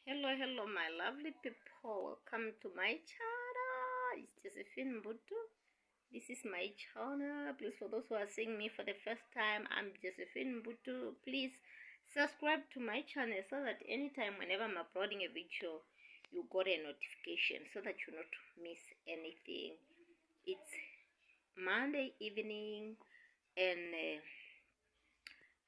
Hello, my lovely people. Welcome to my channel. It's Josephine Mbutu. This is my channel. Please, for those who are seeing me for the first time, I'm Josephine Mbutu. Please subscribe to my channel so that anytime, whenever I'm uploading a video, you got a notification so that you not miss anything. It's Monday evening, and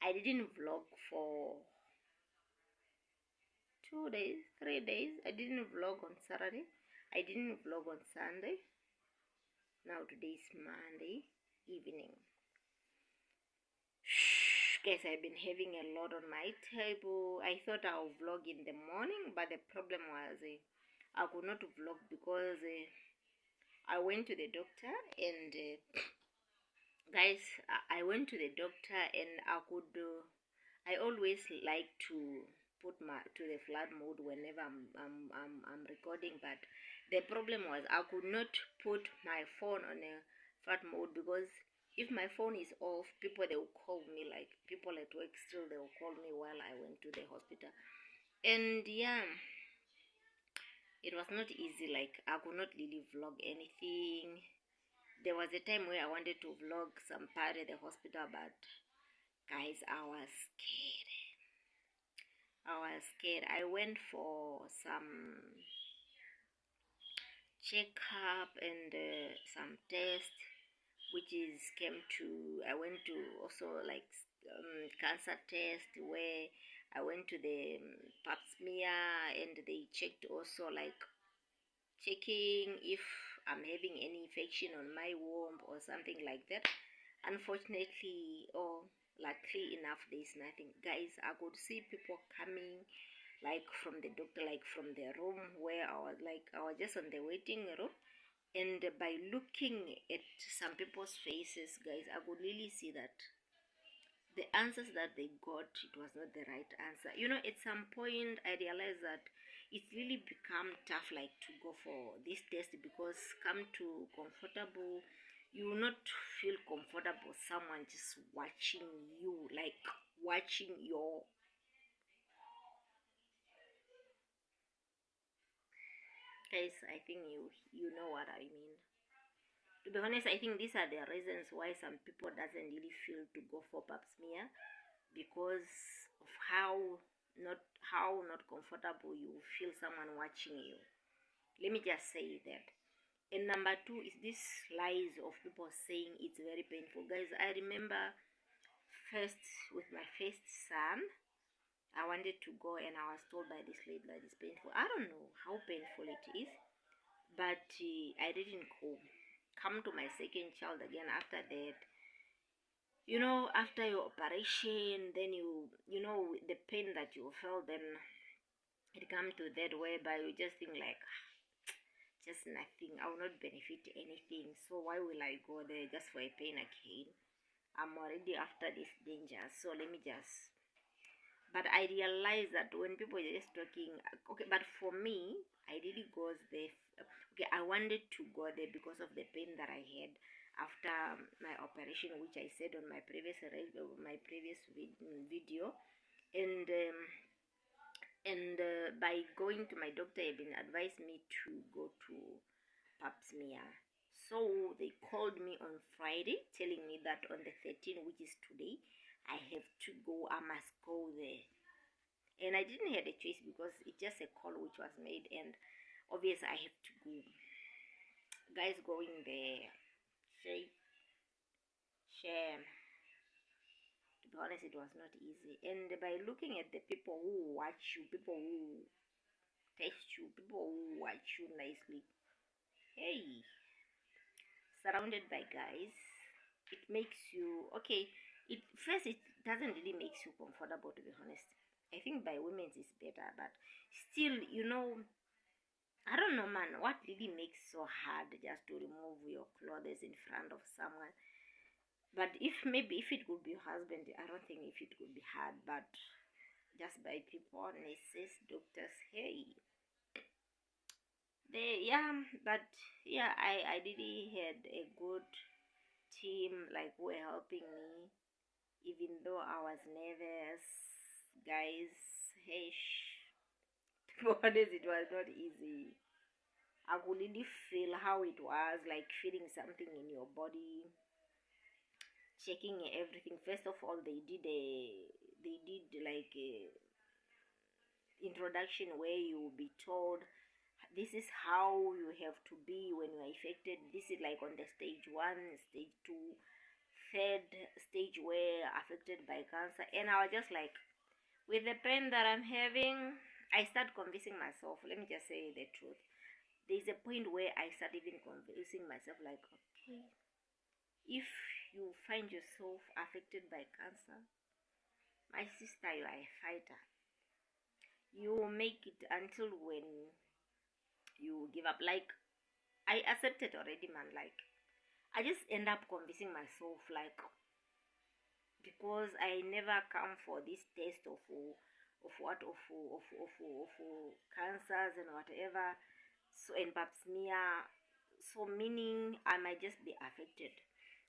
I didn't vlog for 2 days, 3 days. I didn't vlog on Saturday. I didn't vlog on Sunday. Now today is Monday evening. Guys, I've been having a lot on my table. I thought I'll vlog in the morning, but the problem was I could not vlog because I went to the doctor, and guys, I went to the doctor, and I always like to put my to the flight mode whenever I'm recording, but the problem was I could not put my phone on a flight mode because if my phone is off, people, they will call me, like people at work still, they will call me while I went to the hospital. And yeah, it was not easy. Like, I could not really vlog anything. There was a time where I wanted to vlog some part at the hospital, but guys, I was scared. I went for some checkup and some test, which is came to, I went to also like cancer test, where I went to the pap smear, and they checked also, like checking if I'm having any infection on my womb or something like that. Unfortunately, or luckily enough, there's nothing. Guys, I could see people coming, like from the doctor, like from the room where I was just on the waiting room, and by looking at some people's faces, guys, I could really see that the answers that they got, it was not the right answer. At some point I realized that it's really become tough, like to go for this test, because come to comfortable, you will not feel comfortable someone just watching you, like watching your, guys, I think you know what I mean. To be honest, I think these are the reasons why some people doesn't really feel to go for pap smear, because of how not comfortable you feel someone watching you. Let me just say that. And number two is this lies of people saying it's very painful. Guys, I remember first with my first son, I wanted to go, and I was told by this lady that it's painful. I don't know how painful it is, but I didn't go. Come to my second child again after that. After your operation, then the pain that you felt, then it come to that whereby you just think like, just nothing, I will not benefit anything, so why will I go there just for a pain again? I'm already after this danger, so let me just. But I realized that when people are just talking, okay, but for me, I really goes there. Okay, I wanted to go there because of the pain that I had after my operation, which I said on my previous video. And by going to my doctor, have been advised me to go to pap smear. So they called me on Friday, telling me that on the 13th, which is today, I have to go. I must go there. And I didn't have a choice because it's just a call which was made, and obviously I have to go. Guys, going there, shame. To be honest, it was not easy. And by looking at the people who watch you, people who text you, people who watch you nicely, hey, surrounded by guys, it makes you okay. It doesn't really makes you comfortable, to be honest. I think by women's is better, but still, I don't know, man, what really makes so hard just to remove your clothes in front of someone. But if it could be your husband, I don't think if it could be hard, but just by people, nurses, doctors, hey, but yeah, I really had a good team, like, who were helping me, even though I was nervous, guys. Hey, But honest, it was not easy. I could really feel how it was, like feeling something in your body, checking everything. First of all, they did like a introduction where you will be told this is how you have to be when you are affected. This is like on the stage 1, stage 2, third stage where affected by cancer. And I was just like, with the pain that I'm having, I start convincing myself. Let me just say the truth. There's a point where I start even convincing myself, like, okay, if you find yourself affected by cancer, my sister, you are a fighter. You will make it until when you give up. Like, I accepted already, man. Like, I just end up convincing myself, like, because I never come for this test of what of cancers and whatever. So, and pap smear. So meaning I might just be affected.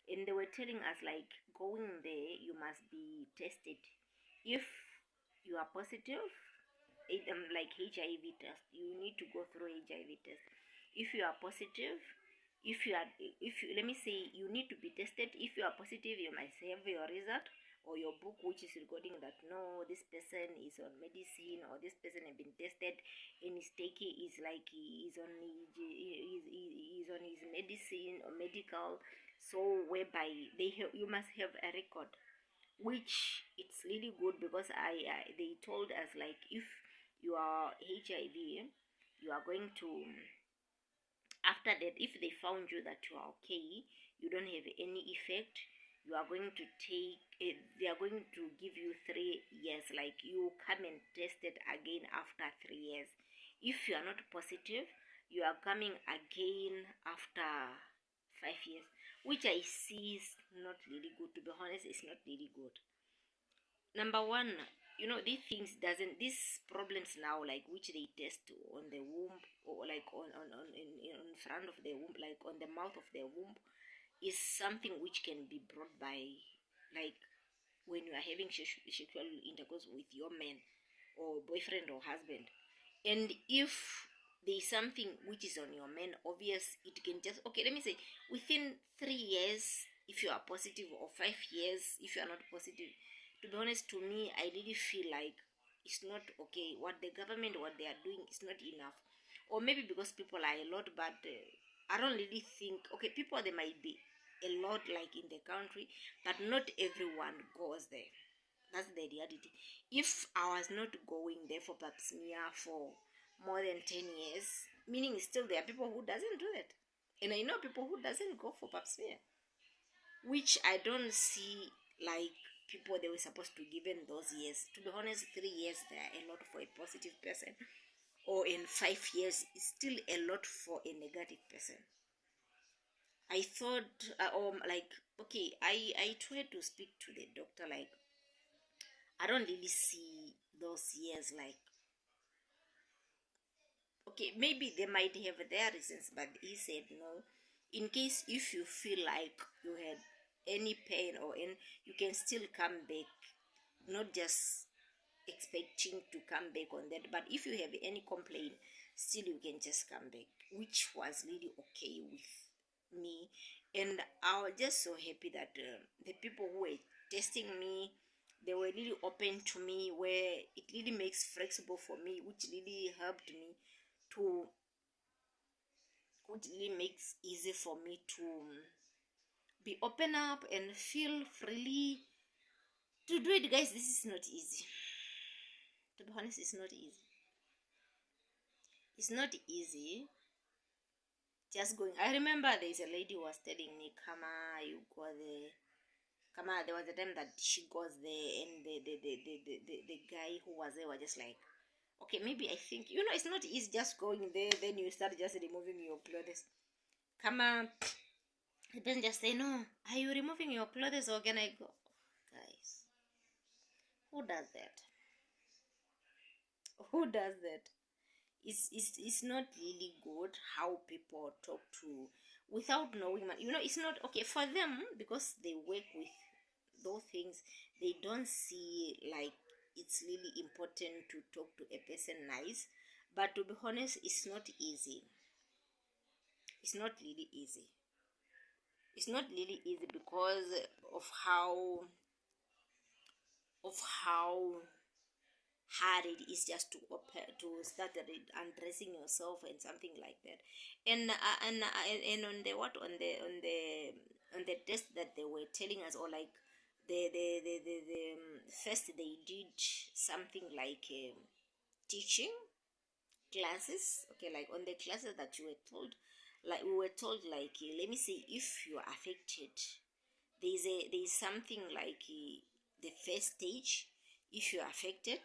And they were telling us, like, going there you must be tested. If you are positive, like HIV test, you need to go through HIV test. If you are positive, if you, let me say, you need to be tested. If you are positive, you must have your result or your book which is recording that no, this person is on medicine, or this person has been tested and is taking, is like he is on is on his medicine or medical. So whereby you must have a record, which it's really good because I they told us, like, if you are HIV, you are going to, after that, if they found you that you are okay, you don't have any effect, you are going to take they are going to give you 3 years, like you come and test it again after 3 years. If you are not positive, you are coming again after 5 years, which I see is not really good. To be honest, it's not really good. Number one, these things doesn't, these problems now, like, which they test on the womb, or like in front of the womb, like on the mouth of the womb, is something which can be brought by, like, when you are having sexual intercourse with your man or boyfriend or husband. And if there is something which is on your man, obvious, it can just, okay, let me say, within 3 years, if you are positive, or 5 years if you are not positive. To be honest, to me, I really feel like it's not okay. What the government, what they are doing is not enough. Or maybe because people are a lot, but I don't really think, okay, people, they might be a lot, like in the country, but not everyone goes there. That's the reality. If I was not going there for pap smear for more than 10 years, meaning still there are people who doesn't do it. And I know people who doesn't go for pap smear, which I don't see, like, people they were supposed to give in those years. To be honest, 3 years, they are a lot for a positive person, or in 5 years is still a lot for a negative person. I thought, like, okay, I tried to speak to the doctor, like, I don't really see those years, like, okay, maybe they might have their reasons, but he said no. In case if you feel like you had any pain or any, you can still come back, not just expecting to come back on that, but if you have any complaint, still you can just come back, which was really okay with me. And I was just so happy that the people who were testing me, they were really open to me, where it really makes flexible for me, which really helped me to, which really makes easy for me to be open up and feel freely to do it. Guys, this is not easy. To be honest, it's not easy. It's not easy just going. I remember there's a lady who was telling me, Kama, you go there. Kama, there was a time that she goes there, and the guy who was there was just like, okay, maybe I think, it's not easy just going there, then you start just removing your clothes. Kama, the person just say, no, are you removing your clothes or can I go? Guys, who does that? Who does that? It's not really good how people talk to without knowing. It's not okay for them, because they work with those things. They don't see, like, it's really important to talk to a person nice, But to be honest, it's not easy. It's not really easy. It's not really easy because of how of how hard it is just to start undressing yourself and something like that. And on the what on the test that they were telling us, or like the first they did something like teaching classes. Okay, like on the classes that you were told, like we were told, like let me see, if you are affected, there's something like the first stage. If you are affected,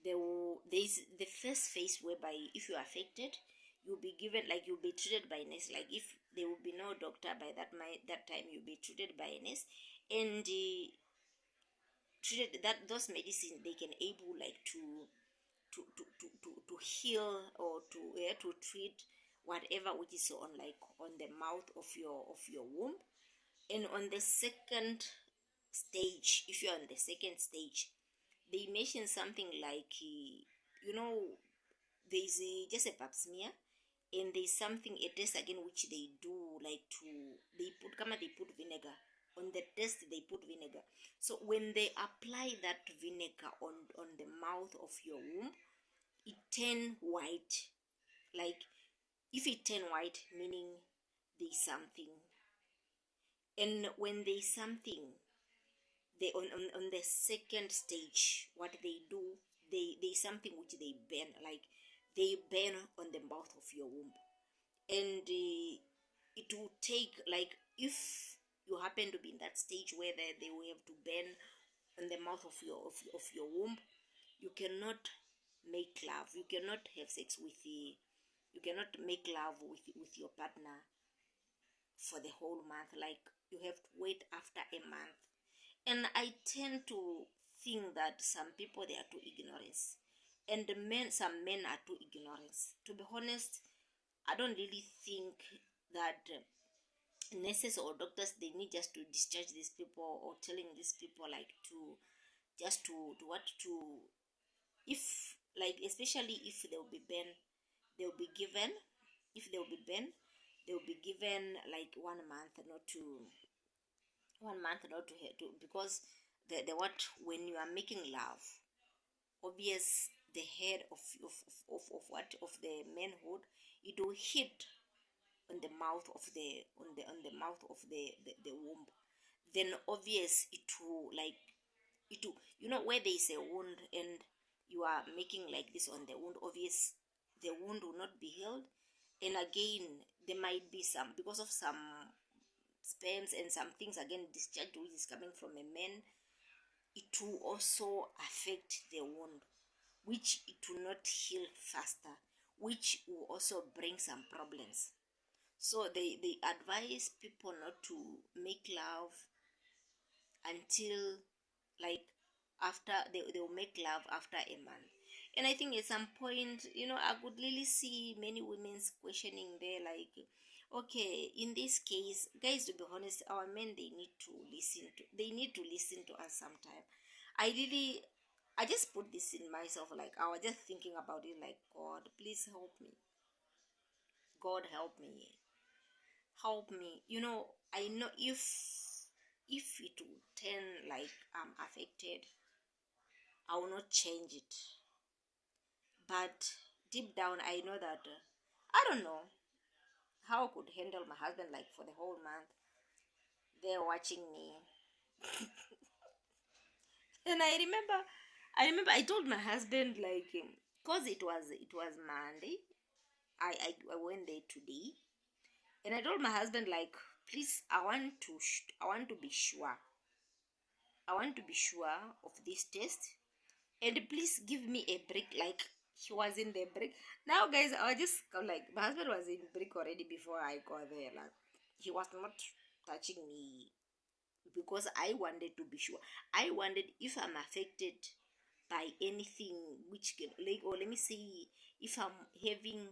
there's the first phase whereby if you are affected, you'll be given, like you'll be treated by a nurse. Like if there will be no doctor by that time, you'll be treated by a nurse, and treated that those medicines they can able like to heal, or to treat whatever which is on, like on the mouth of your womb. And on the second stage, if you're on the second stage, they mention something like you know, there's just a pap smear, and there's something, a test again which they do, like they put vinegar on the test. They put vinegar. So when they apply that vinegar on the mouth of your womb, it turn white. Like if it turn white, meaning there's something. And when there's something, they on the second stage, what they do, there's something which they burn, like they burn on the mouth of your womb. And it will take, like if you happen to be in that stage where they will have to burn on the mouth of your womb, you cannot make love, you cannot have sex with the you cannot make love with your partner for the whole month. Like you have to wait after a month. And I tend to think that some people, they are too ignorance, and the men some men are too ignorance. To be honest, I don't really think that nurses or doctors, they need just to discharge these people, or telling these people like to just to what to, if like, especially if they will be banned, they will be given, if they will be banned, they will be given like 1 month not to 1 month not to because the what, when you are making love, obvious the head of what of the manhood, it will hit on the mouth of the mouth of the womb. Then obvious it will like, it will, you know, where there is a wound and you are making like this on the wound, obvious the wound will not be healed. And again, there might be some, because of some sperms and some things again discharged which is coming from a man, it will also affect the wound, which it will not heal faster, which will also bring some problems. So they advise people not to make love until, like, after they'll make love after a month. And I think at some point, you know, I could really see many women's questioning there, like, okay, in this case, guys, to be honest, our men, they need to listen to us sometime. I just put this in myself, like I was just thinking about it, like, God, please help me. God help me. Help me. You know, I know if it will turn like I'm affected, I will not change it. But deep down, I know that I don't know how I could handle my husband like for the whole month. They're watching me, and I told my husband, like, cause it was Monday. I went there today, and I told my husband, like, please, I want to be sure. I want to be sure of this test, and please give me a break. Like, he was in the break. Now, guys, I was just like, my husband was in break already before I got there. Like, he was not touching me because I wanted to be sure. I wanted, if I'm affected by anything which can, like, or let me say, if I'm having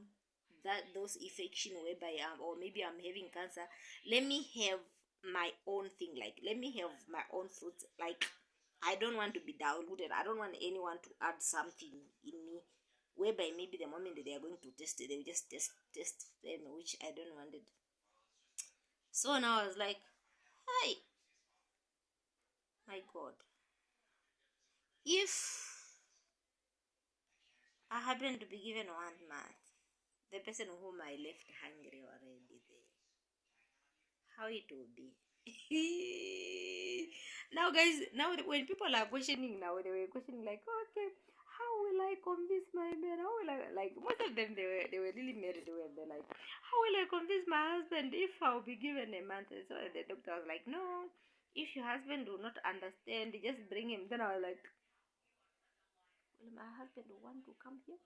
those infection whereby or maybe I'm having cancer, let me have my own thing. Like, let me have my own fruits. Like, I don't want to be diluted. I don't want anyone to add something in me whereby maybe the moment they are going to test it, they will just test them, which I don't want it. So now I was like, hi, my God, if I happen to be given 1 month, the person whom I left hungry already there, how it will be. Now guys, now when people are questioning, now they were questioning like, okay, how will I convince my man, how will I, like most of them, they were really married, they're like, how will I convince my husband if I'll be given a month? And so the doctor was like, no, if your husband do not understand, just bring him. Then I was like, will my husband want to come here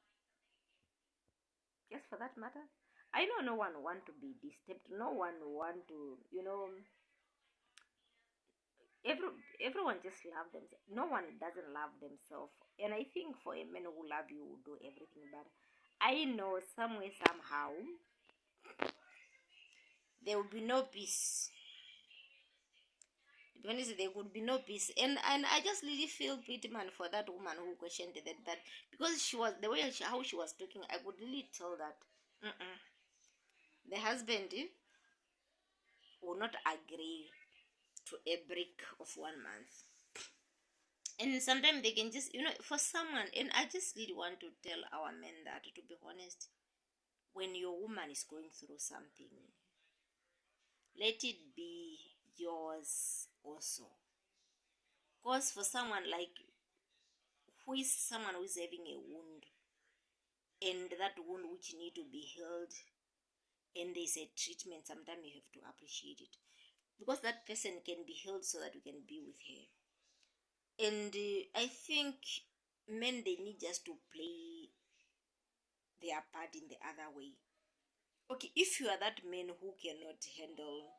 just for that matter? I know no one want to be disturbed, no one want to, everyone just love themselves. No one doesn't love themselves. And I think for a man who love you will do everything, but I know somewhere, somehow, there will be no peace. To be honest, there would be no peace. And I just really feel pity, man, for that woman who questioned that because she was, the way how she was talking, I could really tell that the husband will not agree to a break of 1 month. And sometimes they can just, for someone, and I just really want to tell our men that, to be honest, when your woman is going through something, let it be yours also. Because for someone like, who is someone who is having a wound, and that wound which need to be healed, and there's a treatment, sometimes you have to appreciate it. Because that person can be healed so that you can be with her. And I think men, they need just to play their part in the other way. Okay, if you are that man who cannot handle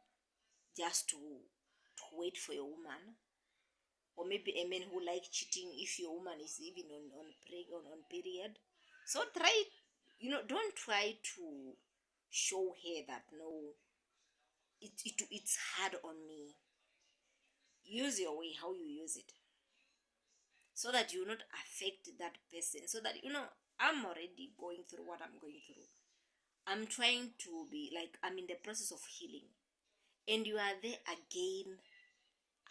just to wait for your woman, or maybe a man who like cheating if your woman is even on period, so try, don't try to show her that no, it's hard on me. Use your way how you use it, so that you not affect that person, so that I'm already going through what I'm going through. I'm trying to be like, I'm in the process of healing, and you are there again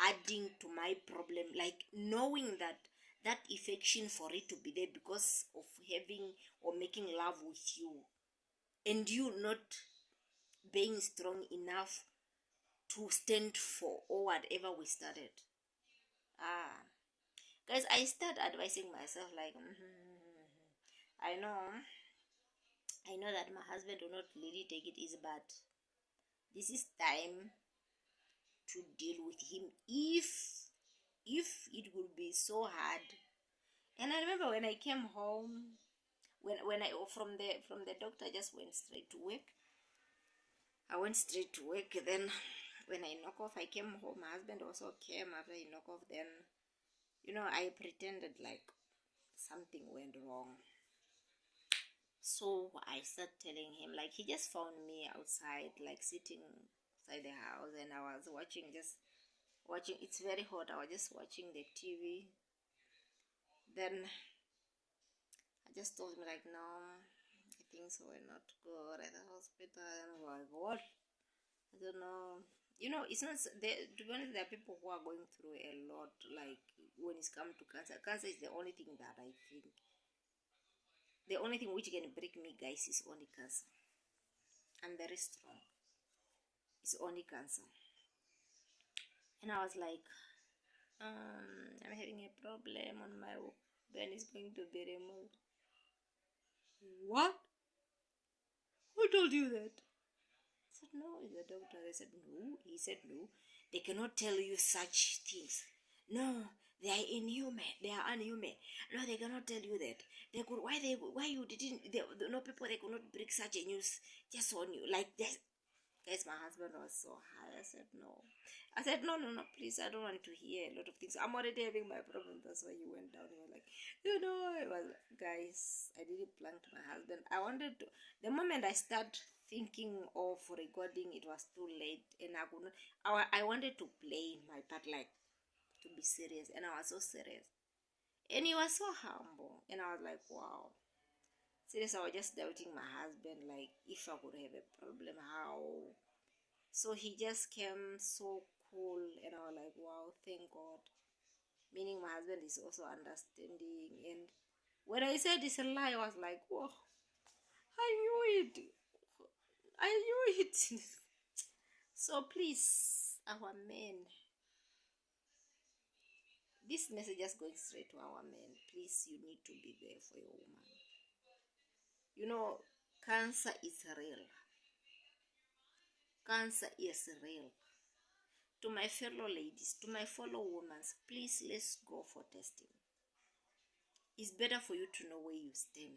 adding to my problem, like knowing that affection for it to be there because of having or making love with you, and you not being strong enough to stand for or whatever we started. Guys, I start advising myself like, I know that my husband will not really take it easy, but this is time to deal with him if it would be so hard. And I remember when I came home, when I from the doctor, I just went straight to work. Then when I knock off, I came home. My husband also came after I knock off. Then I pretended like something went wrong. So I started telling him, like, he just found me outside, like sitting outside the house, and I was watching. It's very hot. I was just watching the TV. Then I just told him like, no, things were not good at the hospital. And I'm like, what? I don't know. It's not there. To be honest, there are people who are going through a lot. Like when it's come to cancer, cancer is the only thing that I think. The only thing which can break me, guys, is only cancer. I'm very strong. It's only cancer. And I was like, I'm having a problem on my vein is going to be removed. What? Who told you that? I said, no, it's the doctor. They said, no. He said, no. They cannot tell you such things. No, they are inhuman. They are unhuman. No, they cannot tell you that. They could. Why you didn't? No people. They could not break such a news just on you like that. Guys, my husband was so high. I said no. I said no, please. I don't want to hear a lot of things. I'm already having my problem. That's why you went down. You were like, it was, guys. I didn't plank my husband. I wanted to. The moment I start thinking of recording, it was too late, and I could not. I wanted to play my part, like to be serious, and I was so serious, and he was so humble, and I was like, wow. Seriously, I was just doubting my husband, like if I could have a problem, how. So he just came so cool, and I was like, wow, thank God. Meaning my husband is also understanding. And when I said it's a lie, I was like, whoa, I knew it. I knew it. So please, our men, this message is going straight to our men. Please, you need to be there for your woman. You know, cancer is real. Cancer is real. To my fellow ladies, to my fellow women, please let's go for testing. It's better for you to know where you stand.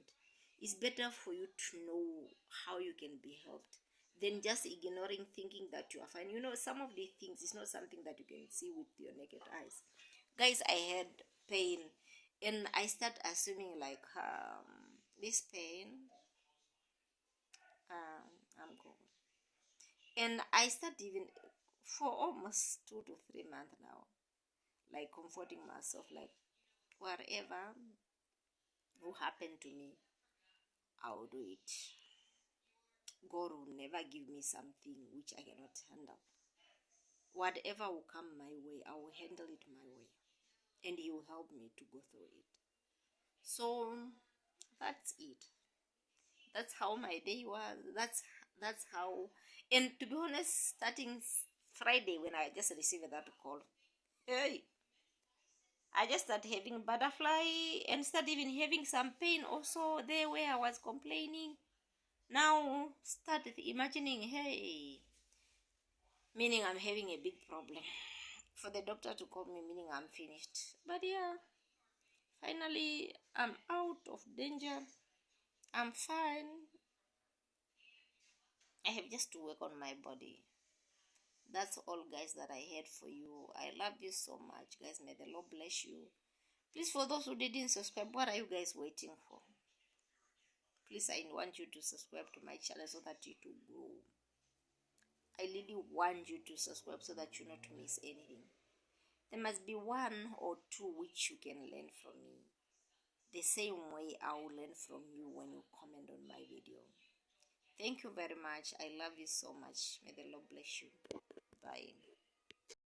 It's better for you to know how you can be helped than just ignoring, thinking that you are fine. You know, some of the things is not something that you can see with your naked eyes. Guys, I had pain, and I start assuming like this pain, I'm going. And I start even for almost 2 to 3 months now, like comforting myself, like whatever will happen to me, I'll do it. God will never give me something which I cannot handle. Whatever will come my way, I will handle it my way, and He will help me to go through it. So that's it. That's how my day was. That's how. And to be honest, starting Friday when I just received that call, hey, I just started having butterfly and started even having some pain also there where I was complaining. Now started imagining, hey, meaning I'm having a big problem. For the doctor to call me, meaning I'm finished. But yeah, finally I'm out of danger. I'm fine. I have just to work on my body. That's all, guys, that I had for you. I love you so much, guys. May the Lord bless you. Please, for those who didn't subscribe, what are you guys waiting for? Please, I want you to subscribe to my channel so that you to grow. I really want you to subscribe so that you not miss anything. There must be one or two which you can learn from me. The same way I will learn from you when you comment on my video. Thank you very much. I love you so much. May the Lord bless you. Bye.